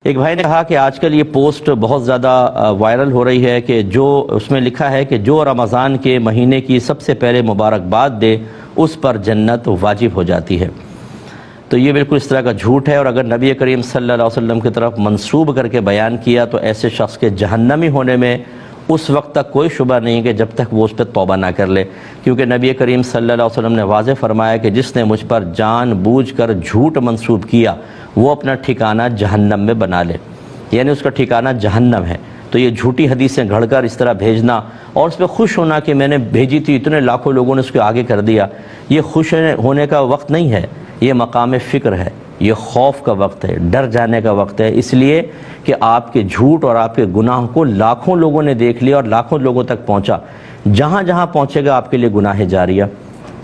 ایک بھائی نے کہا کہ آج کل یہ پوسٹ بہت زیادہ وائرل ہو رہی ہے کہ جو اس میں لکھا ہے کہ جو رمضان کے مہینے کی سب سے پہلے مبارکباد دے اس پر جنت واجب ہو جاتی ہے۔ تو یہ بالکل اس طرح کا جھوٹ ہے، اور اگر نبی کریم صلی اللہ علیہ وسلم کی طرف منسوب کر کے بیان کیا تو ایسے شخص کے جہنمی ہونے میں اس وقت تک کوئی شبہ نہیں کہ جب تک وہ اس پہ توبہ نہ کر لے، کیونکہ نبی کریم صلی اللہ علیہ وسلم نے واضح فرمایا کہ جس نے مجھ پر جان بوجھ کر جھوٹ منسوب کیا وہ اپنا ٹھکانہ جہنم میں بنا لے، یعنی اس کا ٹھکانہ جہنم ہے۔ تو یہ جھوٹی حدیثیں گھڑ کر اس طرح بھیجنا اور اس پہ خوش ہونا کہ میں نے بھیجی تھی، اتنے لاکھوں لوگوں نے اس کو آگے کر دیا، یہ خوش ہونے کا وقت نہیں ہے، یہ مقام فکر ہے، یہ خوف کا وقت ہے، ڈر جانے کا وقت ہے، اس لیے کہ آپ کے جھوٹ اور آپ کے گناہ کو لاکھوں لوگوں نے دیکھ لیا اور لاکھوں لوگوں تک پہنچا، جہاں جہاں پہنچے گا آپ کے لیے گناہ جاریہ۔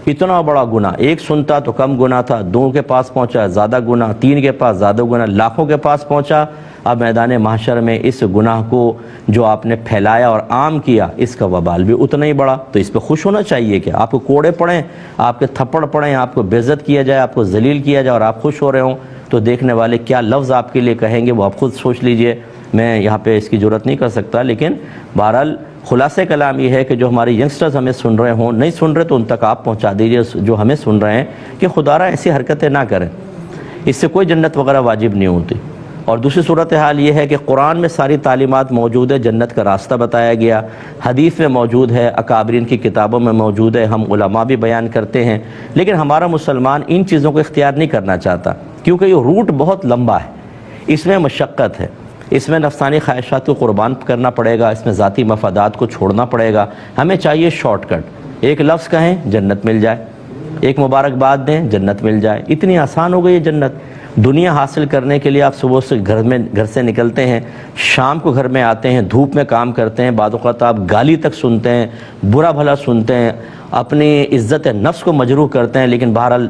اتنا بڑا گناہ، ایک سنتا تو کم گناہ تھا، دو کے پاس پہنچا زیادہ گناہ، تین کے پاس زیادہ گناہ، لاکھوں کے پاس پہنچا۔ اب میدان محشر میں اس گناہ کو جو آپ نے پھیلایا اور عام کیا، اس کا وبال بھی اتنا ہی بڑا۔ تو اس پہ خوش ہونا چاہیے کہ آپ کو کوڑے پڑیں، آپ کے تھپڑ پڑیں، آپ کو بے عزت کیا جائے، آپ کو ذلیل کیا جائے اور آپ خوش ہو رہے ہوں، تو دیکھنے والے کیا لفظ آپ کے لیے کہیں گے وہ آپ خود سوچ لیجئے۔ میں یہاں پہ اس کی جرات نہیں کر سکتا، لیکن بہرحال خلاصہ کلام یہ ہے کہ جو ہمارے ینگسٹرز ہمیں سن رہے ہوں، نہیں سن رہے تو ان تک آپ پہنچا دیجئے جو ہمیں سن رہے ہیں کہ خدا را ایسی حرکتیں نہ کریں، اس سے کوئی جنت وغیرہ واجب نہیں ہوتی۔ اور دوسری صورتحال یہ ہے کہ قرآن میں ساری تعلیمات موجود ہے، جنت کا راستہ بتایا گیا، حدیث میں موجود ہے، اکابرین کی کتابوں میں موجود ہے، ہم علماء بھی بیان کرتے ہیں، لیکن ہمارا مسلمان ان چیزوں کو اختیار نہیں کرنا چاہتا، کیونکہ یہ روٹ بہت لمبا ہے، اس میں مشقت ہے، اس میں نفسانی خواہشات کو قربان کرنا پڑے گا، اس میں ذاتی مفادات کو چھوڑنا پڑے گا۔ ہمیں چاہیے شارٹ کٹ، ایک لفظ کہیں جنت مل جائے، ایک مبارکباد دیں جنت مل جائے، اتنی آسان ہو گئی ہے جنت۔ دنیا حاصل کرنے کے لیے آپ صبح سے گھر سے نکلتے ہیں، شام کو گھر میں آتے ہیں، دھوپ میں کام کرتے ہیں، بعض اوقات آپ گالی تک سنتے ہیں، برا بھلا سنتے ہیں، اپنی عزت نفس کو مجروح کرتے ہیں، لیکن بہرحال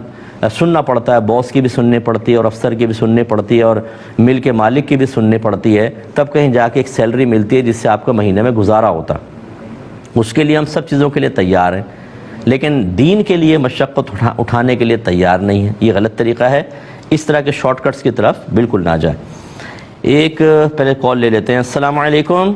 سننا پڑتا ہے، باس کی بھی سننی پڑتی ہے اور افسر کی بھی سننی پڑتی ہے اور مل کے مالک کی بھی سننی پڑتی ہے، تب کہیں جا کے ایک سیلری ملتی ہے جس سے آپ کا مہینے میں گزارا ہوتا۔ اس کے لیے ہم سب چیزوں کے لیے تیار ہیں، لیکن دین کے لیے مشقت اٹھانے کے لیے تیار نہیں ہے۔ یہ غلط طریقہ ہے، اس طرح کے شارٹ کٹس کی طرف بالکل نہ جائے۔ ایک پہلے کال لے لیتے ہیں۔ السلام علیکم۔